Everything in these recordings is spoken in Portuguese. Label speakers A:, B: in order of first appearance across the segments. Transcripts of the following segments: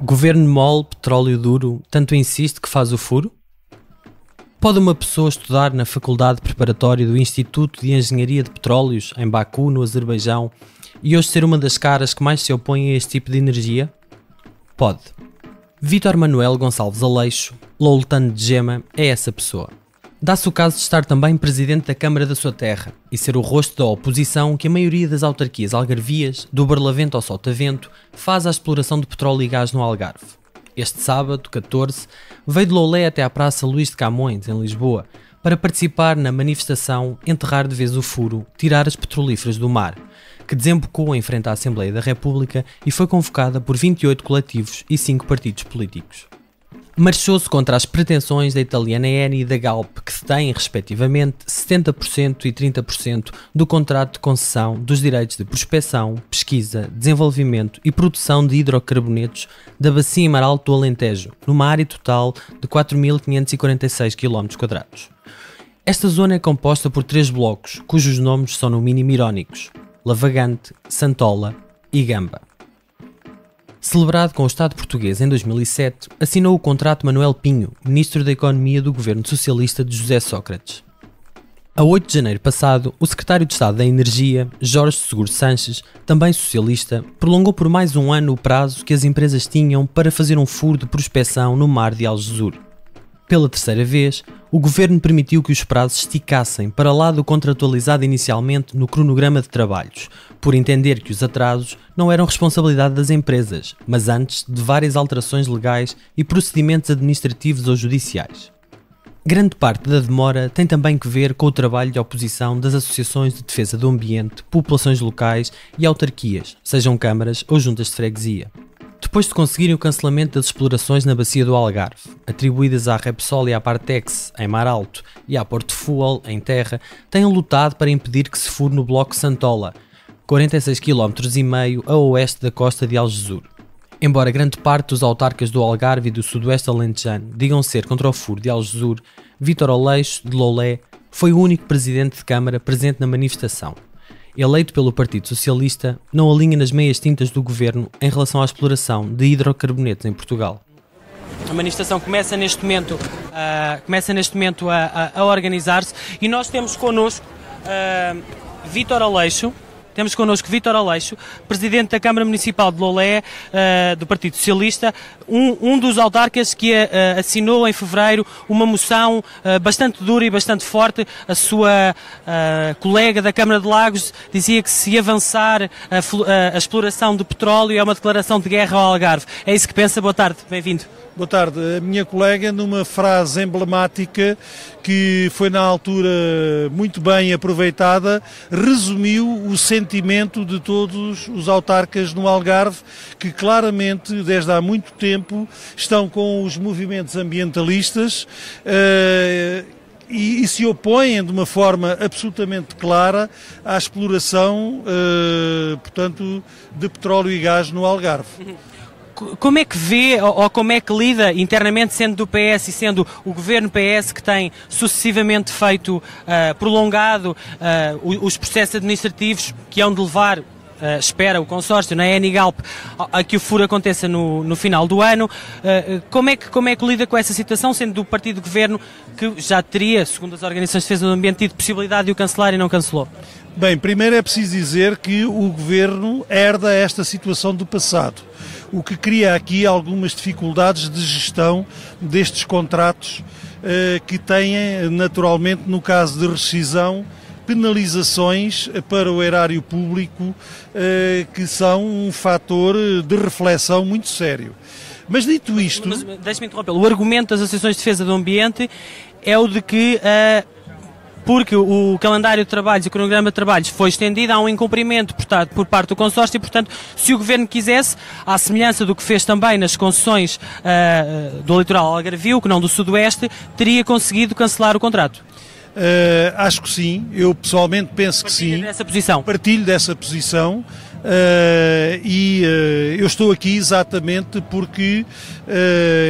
A: Governo mole, petróleo duro, tanto insiste que faz o furo? Pode uma pessoa estudar na faculdade preparatória do Instituto de Engenharia de Petróleos, em Baku, no Azerbaijão, e hoje ser uma das caras que mais se opõem a este tipo de energia? Pode. Vítor Manuel Gonçalves Aleixo, Loltano de Gema, é essa pessoa. Dá-se o caso de estar também presidente da Câmara da sua terra e ser o rosto da oposição que a maioria das autarquias algarvias, do Barlavento ao Sotavento, faz à exploração de petróleo e gás no Algarve. Este sábado, 14, veio de Loulé até à Praça Luís de Camões, em Lisboa, para participar na manifestação Enterrar de Vez o Furo, Tirar as Petrolíferas do Mar, que desembocou em frente à Assembleia da República e foi convocada por 28 coletivos e 5 partidos políticos. Marchou-se contra as pretensões da italiana Eni e da Galp, que detêm, respectivamente, 70% e 30% do contrato de concessão dos direitos de prospecção, pesquisa, desenvolvimento e produção de hidrocarbonetos da Bacia Mar Alto do Alentejo, numa área total de 4.546 km². Esta zona é composta por 3 blocos, cujos nomes são no mínimo irónicos: Lavagante, Santola e Gamba. Celebrado com o Estado português em 2007, assinou o contrato Manuel Pinho, Ministro da Economia do Governo Socialista de José Sócrates. A 8 de janeiro passado, o Secretário de Estado da Energia, Jorge Seguro Sanches, também socialista, prolongou por mais um ano o prazo que as empresas tinham para fazer um furo de prospecção no mar de Algesur. Pela terceira vez, o Governo permitiu que os prazos esticassem para lá do contratualizado inicialmente no cronograma de trabalhos, por entender que os atrasos não eram responsabilidade das empresas, mas antes de várias alterações legais e procedimentos administrativos ou judiciais. Grande parte da demora tem também que ver com o trabalho de oposição das associações de defesa do ambiente, populações locais e autarquias, sejam câmaras ou juntas de freguesia. Depois de conseguirem o cancelamento das explorações na bacia do Algarve, atribuídas à Repsol e à Partex, em Mar Alto, e à Porto Fuel, em terra, têm lutado para impedir que se fure no bloco Santola, 46,5 km a oeste da costa de Algesur. Embora grande parte dos autarcas do Algarve e do Sudoeste Alentejano digam ser contra o furo de Algesur, Vítor Aleixo, de Loulé, foi o único presidente de Câmara presente na manifestação. Eleito pelo Partido Socialista, não alinha nas meias tintas do Governo em relação à exploração de hidrocarbonetos em Portugal. A manifestação começa neste momento a organizar-se e nós temos connosco Vítor Aleixo. Temos connosco Vítor Aleixo, Presidente da Câmara Municipal de Loulé, do Partido Socialista, um dos autarcas que assinou em fevereiro uma moção bastante dura e bastante forte. A sua colega da Câmara de Lagos dizia que se avançar a exploração de petróleo é uma declaração de guerra ao Algarve. É isso que pensa? Boa tarde, bem-vindo.
B: Boa tarde. A minha colega, numa frase emblemática que foi na altura muito bem aproveitada, resumiu o sentimento de todos os autarcas no Algarve, que claramente, desde há muito tempo, estão com os movimentos ambientalistas e se opõem de uma forma absolutamente clara à exploração, portanto, de petróleo e gás no Algarve.
A: Como é que vê, ou como é que lida internamente, sendo do PS e sendo o governo PS que tem sucessivamente prolongado os processos administrativos que hão de levar, espera o consórcio, na Eni Galp, a que o furo aconteça no final do ano? Como é que lida com essa situação, sendo do partido do governo que já teria, segundo as organizações de defesa do ambiente, tido possibilidade de o cancelar e não cancelou?
B: Bem, primeiro é preciso dizer que o governo herda esta situação do passado, o que cria aqui algumas dificuldades de gestão destes contratos que têm, naturalmente, no caso de rescisão, penalizações para o erário público que são um fator de reflexão muito sério. Mas dito isto...
A: Deixe-me interrompê-lo. O argumento das associações de defesa do ambiente é o de que... porque o calendário de trabalhos e o cronograma de trabalhos foi estendido, há um incumprimento por parte do consórcio e, portanto, se o Governo quisesse, à semelhança do que fez também nas concessões do litoral algarvio, que não do Sudoeste, teria conseguido cancelar o contrato.
B: Acho que sim, eu pessoalmente penso que sim.
A: Dessa posição.
B: Partilho dessa posição. Eu estou aqui exatamente porque,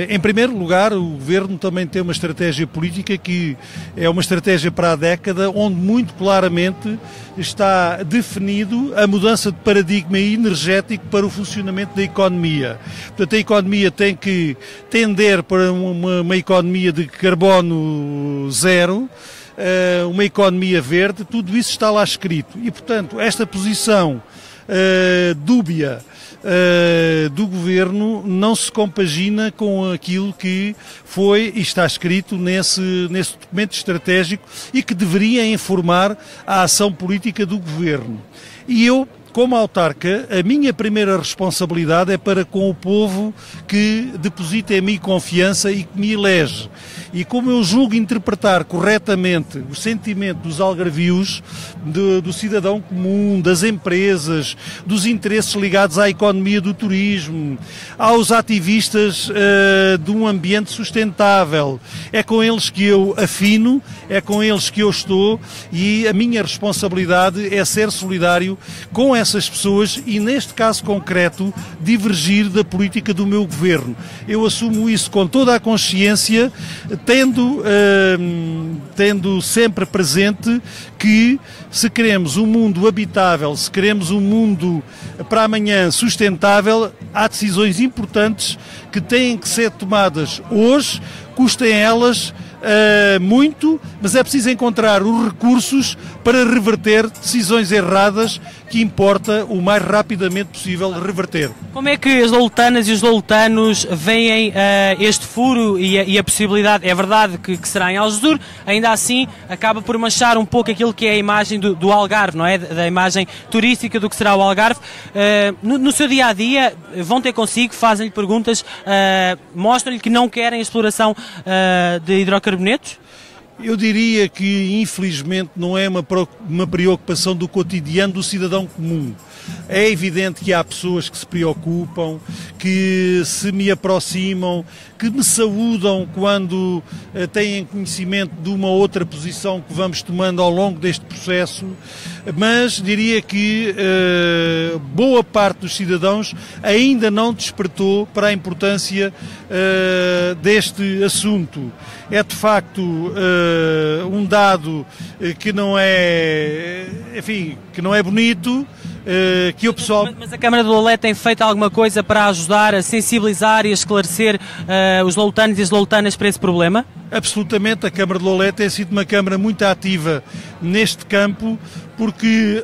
B: em primeiro lugar, o Governo também tem uma estratégia política que é uma estratégia para a década, onde muito claramente está definido a mudança de paradigma energético para o funcionamento da economia. Portanto, a economia tem que tender para uma economia de carbono zero, uma economia verde, tudo isso está lá escrito. E, portanto, esta posição dúbia do Governo não se compagina com aquilo que foi e está escrito nesse documento estratégico e que deveria informar a ação política do Governo. E eu, como autarca, a minha primeira responsabilidade é para com o povo que deposita em mim confiança e que me elege. E como eu julgo interpretar corretamente o sentimento dos algarvios, do cidadão comum, das empresas, dos interesses ligados à economia do turismo, aos ativistas de um ambiente sustentável, é com eles que eu afino, é com eles que eu estou e a minha responsabilidade é ser solidário com essas pessoas e, neste caso concreto, divergir da política do meu Governo. Eu assumo isso com toda a consciência, tendo sempre presente que se queremos um mundo habitável, se queremos um mundo para amanhã sustentável, há decisões importantes que têm que ser tomadas hoje, custem elas muito, mas é preciso encontrar os recursos para reverter decisões erradas que importa o mais rapidamente possível reverter.
A: Como é que as loutanas e os loutanos veem este furo e a possibilidade, é verdade que será em Algesur, ainda assim acaba por manchar um pouco aquilo que é a imagem do Algarve, não é? Da imagem turística do que será o Algarve. No seu dia-a-dia vão ter consigo, fazem-lhe perguntas, mostram-lhe que não querem a exploração de hidrocarbonetos?
B: Eu diria que, infelizmente, não é uma preocupação do cotidiano do cidadão comum. É evidente que há pessoas que se preocupam, que se me aproximam, que me saúdam quando têm conhecimento de uma outra posição que vamos tomando ao longo deste processo, mas diria que boa parte dos cidadãos ainda não despertou para a importância deste assunto. É de facto um dado que não é, enfim, que não é bonito, que o pessoal...
A: Mas a Câmara de Loulé tem feito alguma coisa para ajudar a sensibilizar e a esclarecer os loutanos e as loutanas para esse problema?
B: Absolutamente, a Câmara de Loulé tem sido uma Câmara muito ativa neste campo, porque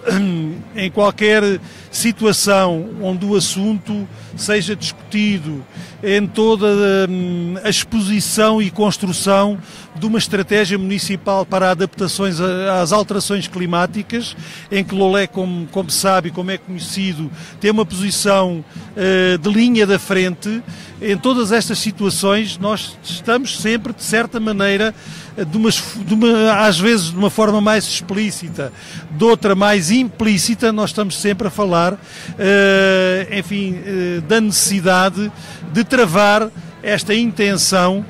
B: em qualquer situação onde o assunto seja discutido, em toda a exposição e construção de uma estratégia municipal para adaptações às alterações climáticas, em que Loulé, como sabe, como é conhecido, tem uma posição de linha da frente. Em todas estas situações nós estamos sempre, de certa maneira, às vezes de uma forma mais explícita, de outra mais implícita, nós estamos sempre a falar, enfim, da necessidade de travar esta intenção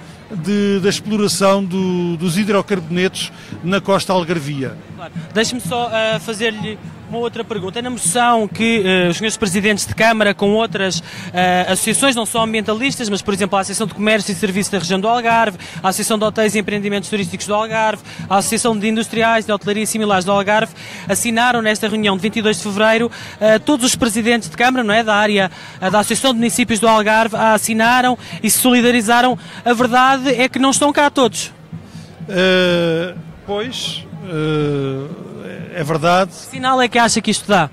B: da exploração dos hidrocarbonetos na costa algarvia.
A: Claro. Deixe-me só fazer-lhe uma outra pergunta. É na moção que os senhores presidentes de Câmara com outras associações, não só ambientalistas, mas, por exemplo, a Associação de Comércio e Serviços da Região do Algarve, a Associação de Hotéis e Empreendimentos Turísticos do Algarve, a Associação de Industriais de Hotelaria e Similares do Algarve, assinaram nesta reunião de 22 de fevereiro, todos os presidentes de Câmara, não é, da área da Associação de Municípios do Algarve, assinaram e se solidarizaram. A verdade é que não estão cá todos.
B: É verdade.
A: Que sinal é que acha que isto dá?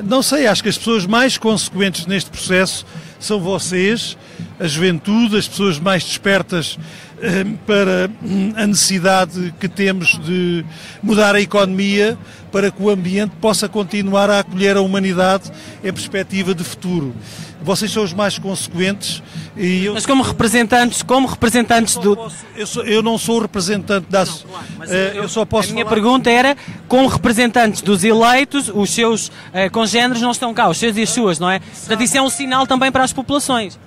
B: Não sei, acho que as pessoas mais consequentes neste processo são vocês, a juventude, as pessoas mais despertas para a necessidade que temos de mudar a economia para que o ambiente possa continuar a acolher a humanidade em perspectiva de futuro. Vocês são os mais consequentes.
A: Mas como representantes do...
B: Eu não sou representante da... eu só posso
A: A minha pergunta era, como representantes dos eleitos, os seus congêneres não estão cá, os seus e as suas, não é? Portanto, isso é um sinal também para as populações.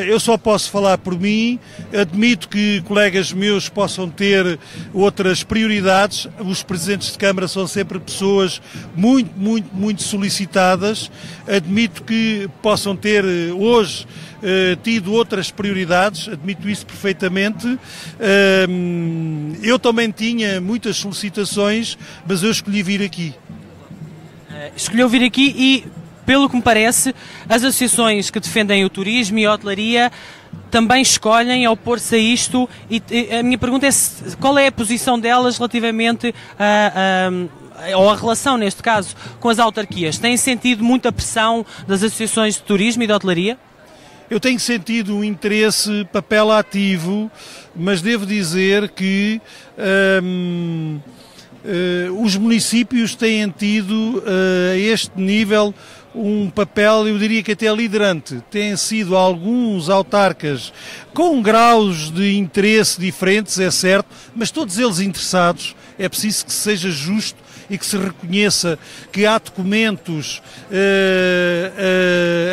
B: Eu só posso falar por mim, admito que colegas meus possam ter outras prioridades. Os presidentes de Câmara são sempre pessoas muito solicitadas. Admito que possam ter hoje tido outras prioridades, admito isso perfeitamente. Eu também tinha muitas solicitações, mas eu escolhi vir aqui.
C: Escolheu vir aqui e, pelo que me parece, as associações que defendem o turismo e a hotelaria também escolhem opor-se a isto, e a minha pergunta é qual é a posição delas relativamente ou a relação, neste caso, com as autarquias. Têm sentido muita pressão das associações de turismo e de hotelaria?
B: Eu tenho sentido um interesse, papel ativo, mas devo dizer que os municípios têm tido a este nível um papel, eu diria que até liderante. Têm sido alguns autarcas com graus de interesse diferentes, é certo, mas todos eles interessados. É preciso que seja justo e que se reconheça que há documentos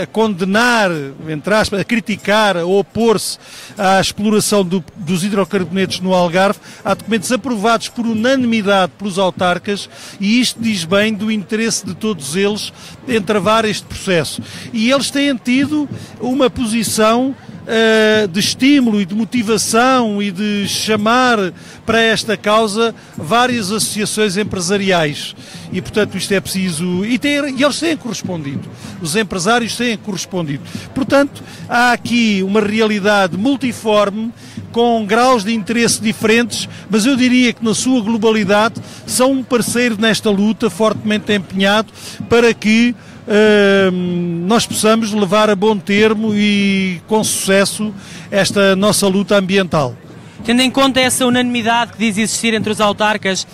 B: a condenar, entre aspas, a criticar, a opor-se à exploração dos hidrocarbonetos no Algarve. Há documentos aprovados por unanimidade pelos autarcas e isto diz bem do interesse de todos eles em travar este processo. E eles têm tido uma posição de estímulo e de motivação e de chamar para esta causa várias associações empresariais e portanto isto é preciso e eles têm correspondido, os empresários têm correspondido, portanto há aqui uma realidade multiforme com graus de interesse diferentes, mas eu diria que na sua globalidade são um parceiro nesta luta fortemente empenhado para que nós possamos levar a bom termo e com sucesso esta nossa luta ambiental.
C: Tendo em conta essa unanimidade que diz existir entre os autarcas,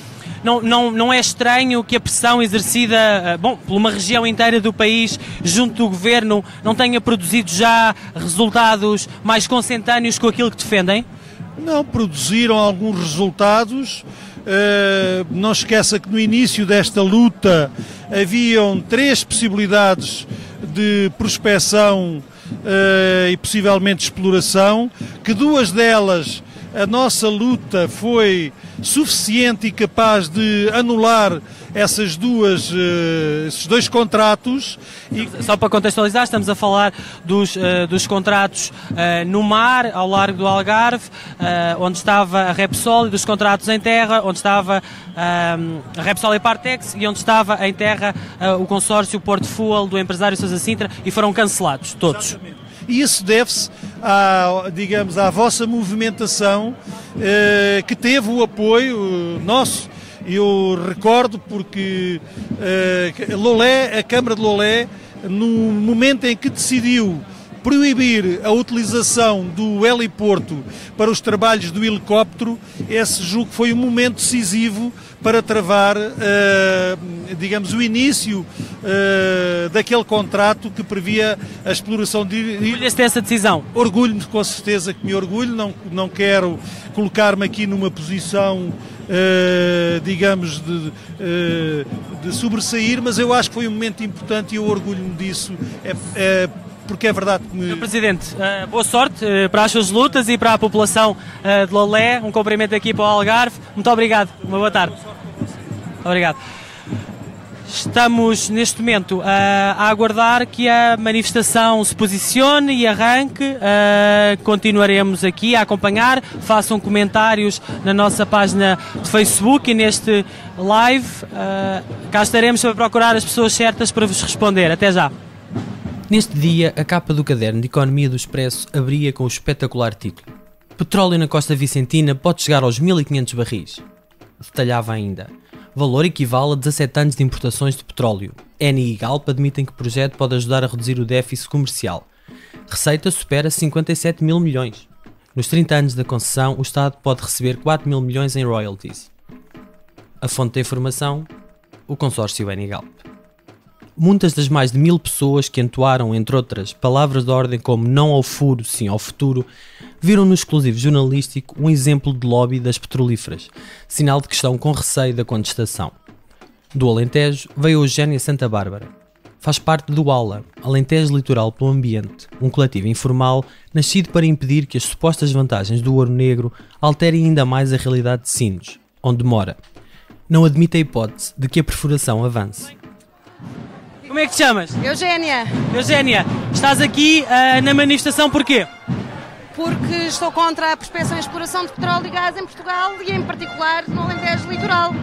C: não é estranho que a pressão exercida por uma região inteira do país junto do governo não tenha produzido já resultados mais consentâneos com aquilo que defendem?
B: Não, produziram alguns resultados. Não esqueça que no início desta luta haviam 3 possibilidades de prospecção e possivelmente exploração, que 2 delas a nossa luta foi suficiente e capaz de anular esses 2 contratos.
C: E... Só para contextualizar, estamos a falar dos contratos no mar, ao largo do Algarve, onde estava a Repsol, e dos contratos em terra, onde estava a Repsol e Partex, e onde estava em terra o consórcio Porto Fuel do empresário Sousa Sintra, e foram cancelados todos.
B: Exatamente. E isso deve-se à vossa movimentação que teve o apoio nosso. Eu recordo porque a Câmara de Lolé, no momento em que decidiu proibir a utilização do heliporto para os trabalhos do helicóptero, esse julgo foi um momento decisivo para travar, o início daquele contrato que previa a exploração de...
C: Orgulha-se dessa decisão?
B: Orgulho-me, com certeza que me orgulho, não quero colocar-me aqui numa posição, de sobressair, mas eu acho que foi um momento importante e eu orgulho-me disso, porque é verdade que
C: Sr. Presidente, boa sorte para as suas lutas e para a população de Lolé. Um cumprimento aqui para o Algarve. Muito obrigado. Uma boa tarde. Obrigado. Estamos neste momento a aguardar que a manifestação se posicione e arranque. Continuaremos aqui a acompanhar. Façam comentários na nossa página de Facebook e neste live. Cá estaremos para procurar as pessoas certas para vos responder. Até já.
A: Neste dia, a capa do caderno de Economia do Expresso abria com o espetacular título: Petróleo na Costa Vicentina pode chegar aos 1500 barris. Detalhava ainda: valor equivale a 17 anos de importações de petróleo. Eni e Galp admitem que o projeto pode ajudar a reduzir o déficit comercial. Receita supera 57 mil milhões. Nos 30 anos da concessão, o Estado pode receber 4 mil milhões em royalties. A fonte da informação: o consórcio Eni e Galp. Muitas das mais de 1000 pessoas que entoaram, entre outras, palavras de ordem como não ao furo, sim ao futuro, viram no exclusivo jornalístico um exemplo de lobby das petrolíferas, sinal de que estão com receio da contestação. Do Alentejo veio a Eugénia Santa Bárbara. faz parte do ALA, Alentejo Litoral pelo Ambiente, um coletivo informal nascido para impedir que as supostas vantagens do ouro negro alterem ainda mais a realidade de Sines, onde mora. Não admite a hipótese de que a perfuração avance.
C: Como é que te chamas?
D: Eugénia,
C: Eugénia, estás aqui na manifestação porquê?
D: porque estou contra a prospecção e exploração de petróleo e gás em Portugal e em particular no Alentejo Litoral.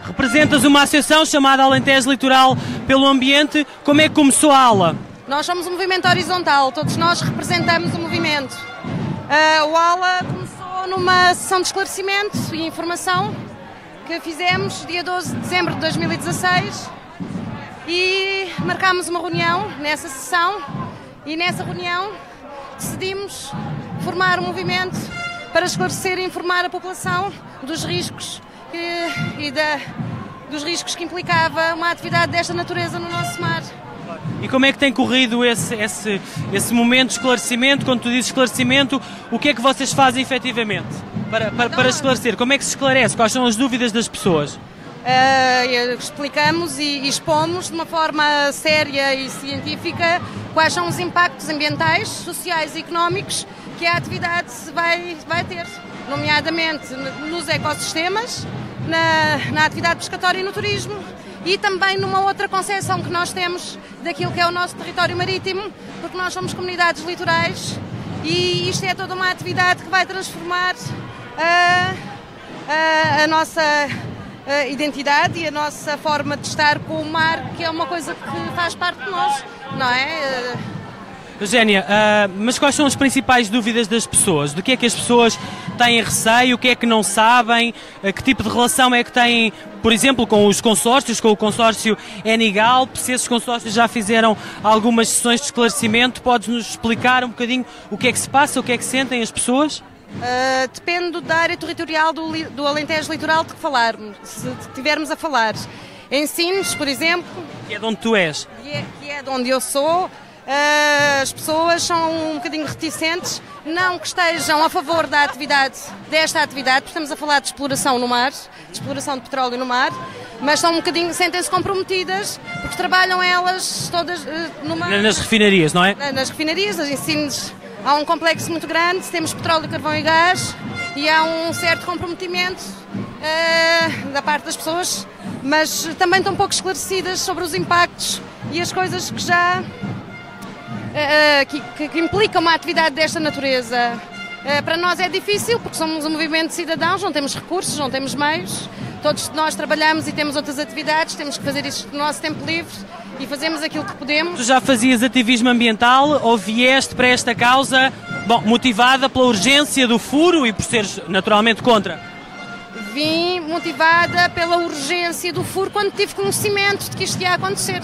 C: Representas uma associação chamada Alentejo Litoral pelo Ambiente. Como é que começou a ALA?
D: Nós somos um movimento horizontal, todos nós representamos o movimento. O ALA começou numa sessão de esclarecimento e informação que fizemos dia 12 de dezembro de 2016 e marcámos uma reunião nessa sessão e nessa reunião decidimos formar um movimento para esclarecer e informar a população dos riscos dos riscos que implicava uma atividade desta natureza no nosso mar.
C: E como é que tem corrido esse momento de esclarecimento? Quando tu dizes esclarecimento, o que é que vocês fazem efetivamente para esclarecer? Como é que se esclarece? Quais são as dúvidas das pessoas?
D: Explicamos e expomos de uma forma séria e científica quais são os impactos ambientais, sociais e económicos que a atividade vai ter, nomeadamente nos ecossistemas, na atividade pescatória e no turismo e também numa outra concepção que nós temos daquilo que é o nosso território marítimo, porque nós somos comunidades litorais e isto é toda uma atividade que vai transformar a nossa identidade e a nossa forma de estar com o mar, que é uma coisa que faz parte de nós, não é?
C: Eugénia, mas quais são as principais dúvidas das pessoas? Do que é que as pessoas têm receio? O que é que não sabem? Que tipo de relação é que têm, por exemplo, com os consórcios, com o consórcio Enigalp? Se esses consórcios já fizeram algumas sessões de esclarecimento, podes-nos explicar um bocadinho o que é que se passa, o que é que sentem as pessoas?
D: Depende da área territorial do Alentejo Litoral de que falarmos, se estivermos a falar. Em Sines, por exemplo...
C: Que é de onde tu és.
D: Que é de onde eu sou. As pessoas são um bocadinho reticentes, não que estejam a favor desta atividade, porque estamos a falar de exploração no mar, de exploração de petróleo no mar, mas são um bocadinho, sentem-se comprometidas, porque trabalham elas todas no mar.
C: Nas refinarias, não é?
D: Nas refinarias, em Sines há um complexo muito grande, temos petróleo, carvão e gás, e há um certo comprometimento da parte das pessoas, mas também estão pouco esclarecidas sobre os impactos e as coisas que já... que implicam uma atividade desta natureza. Para nós é difícil, porque somos um movimento de cidadãos, não temos recursos, não temos meios, todos nós trabalhamos e temos outras atividades, temos que fazer isto no nosso tempo livre e fazemos aquilo que podemos.
C: Tu já fazias ativismo ambiental ou vieste para esta causa, motivada pela urgência do furo e por seres naturalmente contra?
D: Vim motivada pela urgência do furo quando tive conhecimento de que isto ia acontecer.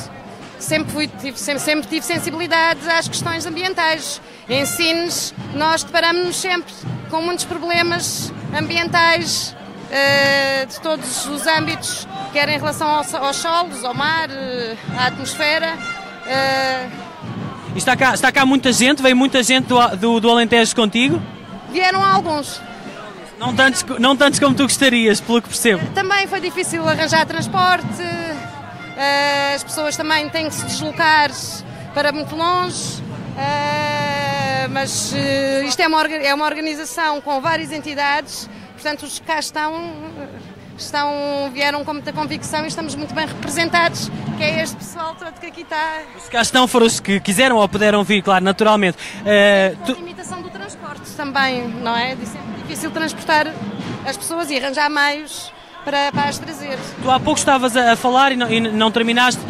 D: Sempre tive sensibilidade às questões ambientais. Em Sines, nós deparamos-nos sempre com muitos problemas ambientais de todos os âmbitos, quer em relação aos solos, ao mar, à atmosfera.
C: Está cá muita gente? Veio muita gente do Alentejo contigo?
D: Vieram alguns.
C: Não tantos como tu gostarias, pelo que percebo.
D: Também foi difícil arranjar transporte. As pessoas também têm que se deslocar para muito longe, mas isto é uma organização com várias entidades, portanto os que cá vieram com muita convicção e estamos muito bem representados, que é este pessoal todo que aqui está.
C: Os que cá estão foram os que quiseram ou puderam vir, claro, naturalmente.
D: A limitação do transporte também, não é? É difícil transportar as pessoas e arranjar meios para as trazer.
C: Tu há pouco estavas a falar e não terminaste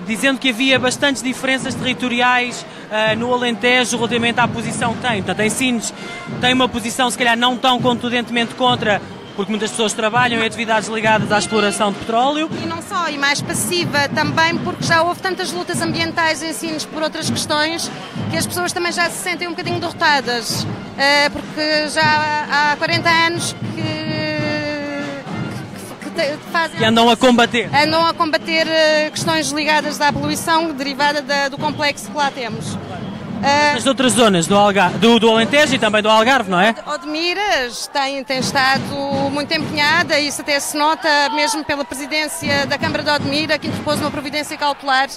C: dizendo que havia bastantes diferenças territoriais no Alentejo relativamente à posição que tem. Portanto, em Sines tem uma posição se calhar não tão contundentemente contra, porque muitas pessoas trabalham em atividades ligadas à exploração de petróleo.
D: E não só, e mais passiva também, porque já houve tantas lutas ambientais em Sines por outras questões, que as pessoas também já se sentem um bocadinho derrotadas, porque já há 40 anos que
C: andam a combater.
D: Andam a combater questões ligadas à poluição derivada do complexo que lá temos.
C: Nas outras zonas do Alentejo e também do Algarve, não é?
D: Odmiras tem estado muito empenhada, isso até se nota mesmo pela presidência da Câmara de Odmira, que interpôs uma providência cautelar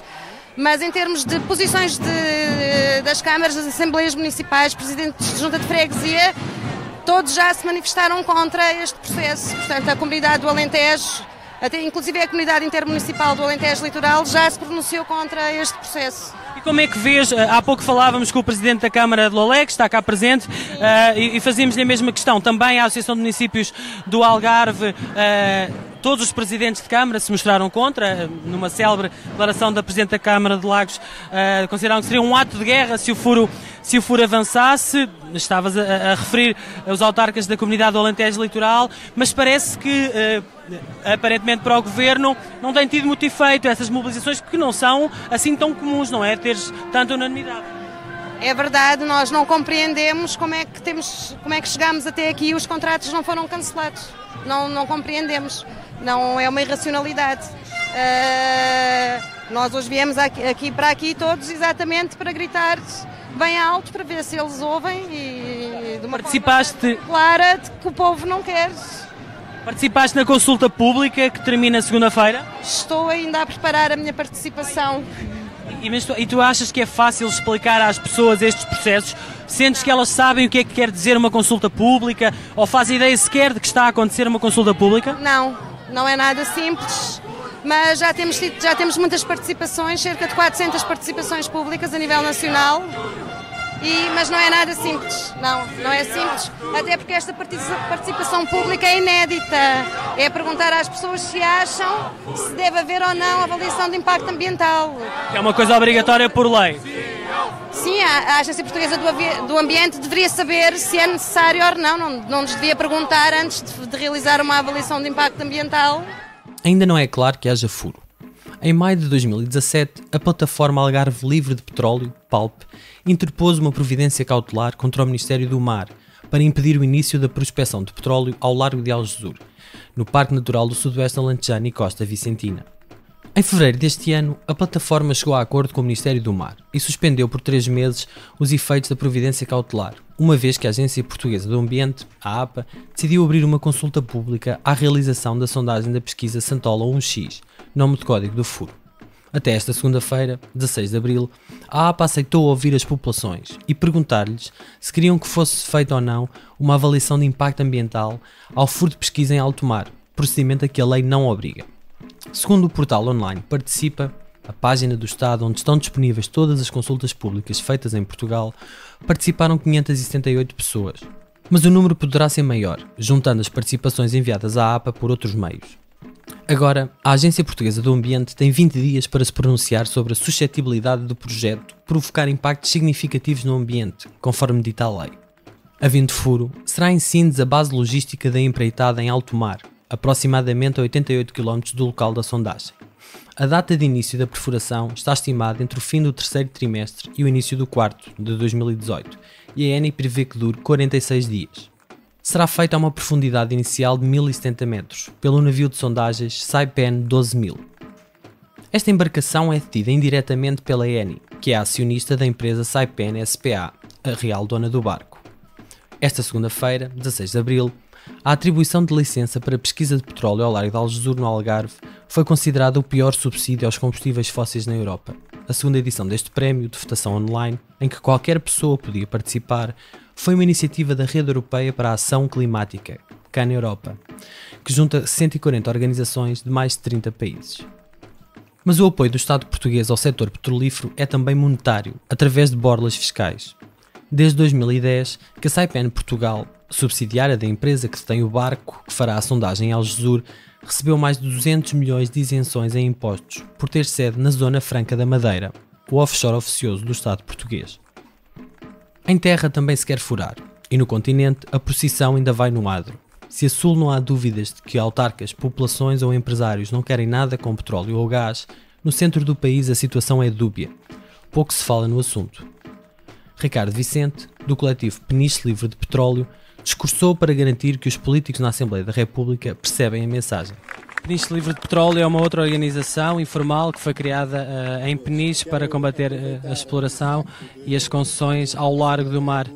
D: Mas em termos de posições das câmaras, das assembleias municipais, presidentes de junta de freguesia, todos já se manifestaram contra este processo. Portanto, a comunidade do Alentejo, até inclusive a comunidade intermunicipal do Alentejo Litoral, já se pronunciou contra este processo.
C: E como é que vês, há pouco falávamos com o Presidente da Câmara de Lolé, que está cá presente, e fazíamos-lhe a mesma questão. Também a Associação de Municípios do Algarve, todos os Presidentes de Câmara se mostraram contra, numa célebre declaração da Presidente da Câmara de Lagos, consideraram que seria um ato de guerra se o furo avançasse. Estavas a referir os autarcas da comunidade do Alentejo Litoral, mas parece que, aparentemente para o Governo, não tem tido muito efeito essas mobilizações, que não são assim tão comuns, não é? Teres tanta unanimidade.
D: É verdade, nós não compreendemos como é que chegamos até aqui e os contratos não foram cancelados. Não compreendemos. Não é uma irracionalidade. Nós hoje viemos para aqui todos exatamente para gritar bem alto, para ver se eles ouvem e de uma
C: Participaste
D: forma clara de que o povo não quer.
C: Participaste na consulta pública que termina segunda-feira?
D: Estou ainda a preparar a minha participação.
C: E tu achas que é fácil explicar às pessoas estes processos? Sentes que elas sabem o que é que quer dizer uma consulta pública? Ou fazem ideia sequer de que está a acontecer uma consulta pública?
D: Não é nada simples, mas já temos muitas participações, cerca de 400 participações públicas a nível nacional, mas não é nada simples, não é simples, até porque esta participação pública é inédita, é perguntar às pessoas se acham se deve haver ou não avaliação de impacto ambiental.
C: É uma coisa obrigatória por lei.
D: Sim, a Agência Portuguesa do Ambiente deveria saber se é necessário ou não nos devia perguntar antes de realizar uma avaliação de impacto ambiental.
A: Ainda não é claro que haja furo. Em maio de 2017, a plataforma Algarve Livre de Petróleo, PALP, interpôs uma providência cautelar contra o Ministério do Mar para impedir o início da prospecção de petróleo ao largo de Algesur, no Parque Natural do Sudoeste Alentejano e Costa Vicentina. Em fevereiro deste ano, a plataforma chegou a acordo com o Ministério do Mar e suspendeu por 3 meses os efeitos da providência cautelar, uma vez que a Agência Portuguesa do Ambiente, a APA, decidiu abrir uma consulta pública à realização da sondagem da pesquisa Santola 1X, nome de código do furo. Até esta segunda-feira, 16 de abril, a APA aceitou ouvir as populações e perguntar-lhes se queriam que fosse feita ou não uma avaliação de impacto ambiental ao furo de pesquisa em alto mar, procedimento a que a lei não obriga. Segundo o portal online Participa, a página do Estado onde estão disponíveis todas as consultas públicas feitas em Portugal, participaram 578 pessoas. Mas o número poderá ser maior, juntando as participações enviadas à APA por outros meios. Agora, a Agência Portuguesa do Ambiente tem 20 dias para se pronunciar sobre a suscetibilidade do projeto provocar impactos significativos no ambiente, conforme dita a lei. Havendo furo, será em Sines a base logística da empreitada em alto mar, aproximadamente a 88 km do local da sondagem. A data de início da perfuração está estimada entre o fim do terceiro trimestre e o início do quarto, de 2018, e a ENI prevê que dure 46 dias. Será feita a uma profundidade inicial de 1070 metros, pelo navio de sondagens Saipem 12000. Esta embarcação é detida indiretamente pela ENI, que é a acionista da empresa Saipem SPA, a real dona do barco. Esta segunda-feira, 16 de abril, a atribuição de licença para pesquisa de petróleo ao largo de Algesur, no Algarve, foi considerada o pior subsídio aos combustíveis fósseis na Europa. A segunda edição deste prémio, de votação online, em que qualquer pessoa podia participar, foi uma iniciativa da Rede Europeia para a Ação Climática, cá na Europa, que junta 140 organizações de mais de 30 países. Mas o apoio do Estado português ao setor petrolífero é também monetário, através de borlas fiscais. Desde 2010, que a Saipem Portugal, subsidiária da empresa que detém o barco que fará a sondagem em Algesur, recebeu mais de 200 milhões de isenções em impostos por ter sede na Zona Franca da Madeira, o offshore oficioso do Estado português. Em terra também se quer furar, e no continente a procissão ainda vai no adro. Se a sul não há dúvidas de que autarcas, populações ou empresários não querem nada com petróleo ou gás, no centro do país a situação é dúbia. Pouco se fala no assunto. Ricardo Vicente, do coletivo Peniche Livre de Petróleo, discursou para garantir que os políticos na Assembleia da República percebem a mensagem.
C: Peniche Livre de Petróleo é uma outra organização informal que foi criada em Peniche para combater a exploração e as concessões ao largo do mar.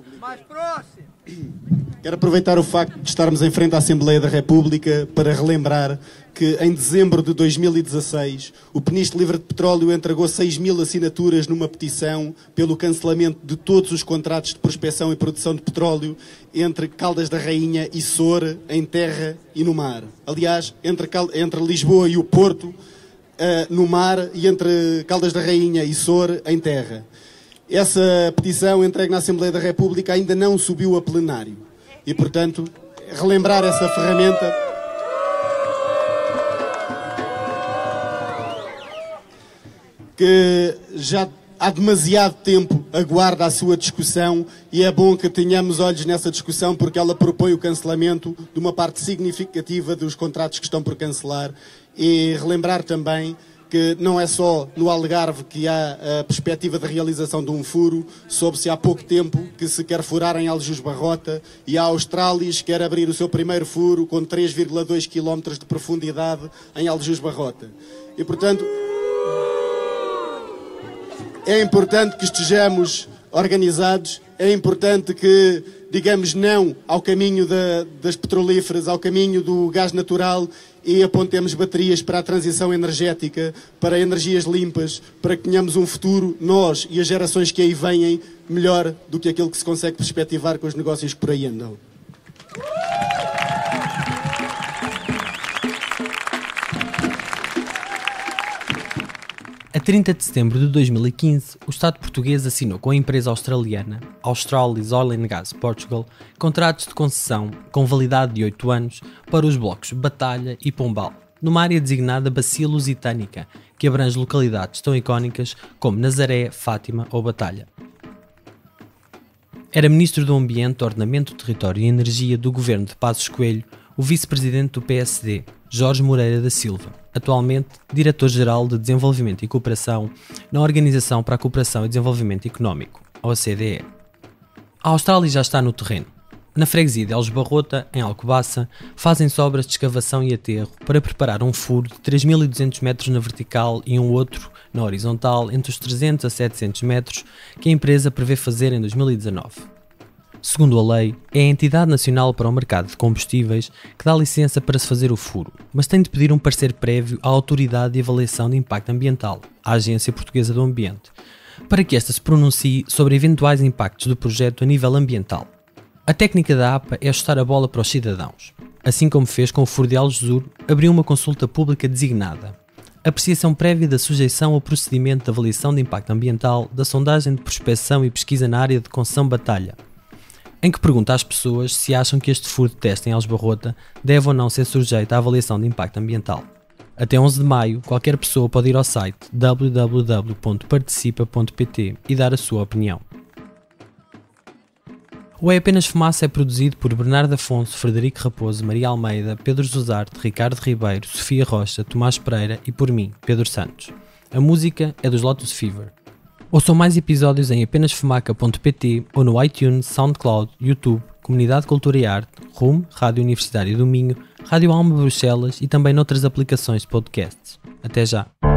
E: Quero aproveitar o facto de estarmos em frente à Assembleia da República para relembrar que em dezembro de 2016 o Peniche Livre de Petróleo entregou 6.000 assinaturas numa petição pelo cancelamento de todos os contratos de prospecção e produção de petróleo entre Caldas da Rainha e Sor, em terra e no mar. Aliás, entre Lisboa e o Porto, no mar, e entre Caldas da Rainha e Sor, em terra. Essa petição entregue na Assembleia da República ainda não subiu a plenário. E, portanto, relembrar essa ferramenta que já há demasiado tempo aguarda a sua discussão, e é bom que tenhamos olhos nessa discussão, porque ela propõe o cancelamento de uma parte significativa dos contratos que estão por cancelar. E relembrar também que não é só no Algarve que há a perspectiva da realização de um furo. Soube-se há pouco tempo que se quer furar em Aljus-Barrota, e a Australis quer abrir o seu primeiro furo com 3,2 km de profundidade em Aljus-Barrota. E, portanto, é importante que estejamos organizados, é importante que digamos não ao caminho das petrolíferas, ao caminho do gás natural, e apontemos baterias para a transição energética, para energias limpas, para que tenhamos um futuro, nós e as gerações que aí vêm, melhor do que aquilo que se consegue perspectivar com os negócios que por aí andam.
A: A 30 de setembro de 2015, o Estado português assinou com a empresa australiana Australis Oil and Gas Portugal contratos de concessão com validade de 8 anos para os blocos Batalha e Pombal, numa área designada Bacia Lusitânica, que abrange localidades tão icónicas como Nazaré, Fátima ou Batalha. Era Ministro do Ambiente, Ordenamento do Território e Energia do governo de Passos Coelho o vice-presidente do PSD, Jorge Moreira da Silva, atualmente Diretor-Geral de Desenvolvimento e Cooperação na Organização para a Cooperação e Desenvolvimento Económico, OCDE. A Austrália já está no terreno. Na freguesia de Aljus-Barrota, em Alcobaça, fazem-se obras de escavação e aterro para preparar um furo de 3.200 metros na vertical e um outro, na horizontal, entre os 300 a 700 metros, que a empresa prevê fazer em 2019. Segundo a lei, é a Entidade Nacional para o Mercado de Combustíveis que dá licença para se fazer o furo, mas tem de pedir um parecer prévio à Autoridade de Avaliação de Impacto Ambiental, a Agência Portuguesa do Ambiente, para que esta se pronuncie sobre eventuais impactos do projeto a nível ambiental. A técnica da APA é ajustar a bola para os cidadãos. Assim como fez com o furo de Aljusur, abriu uma consulta pública designada. Apreciação prévia da sujeição ao procedimento de avaliação de impacto ambiental da sondagem de prospecção e pesquisa na área de concessão Batalha, em que pergunta às pessoas se acham que este furo de teste em Aljus-Barrota deve ou não ser sujeito à avaliação de impacto ambiental. Até 11 de maio, qualquer pessoa pode ir ao site www.participa.pt e dar a sua opinião. O É Apenas Fumaça é produzido por Bernardo Afonso, Frederico Raposo, Maria Almeida, Pedro Josarte, Ricardo Ribeiro, Sofia Rocha, Tomás Pereira e por mim, Pedro Santos. A música é dos Lotus Fever. Ouçam mais episódios em apenasfumaca.pt ou no iTunes, SoundCloud, YouTube, Comunidade Cultura e Arte, RUM, Rádio Universitária do Minho, Rádio Alma Bruxelas e também noutras aplicações de podcasts. Até já!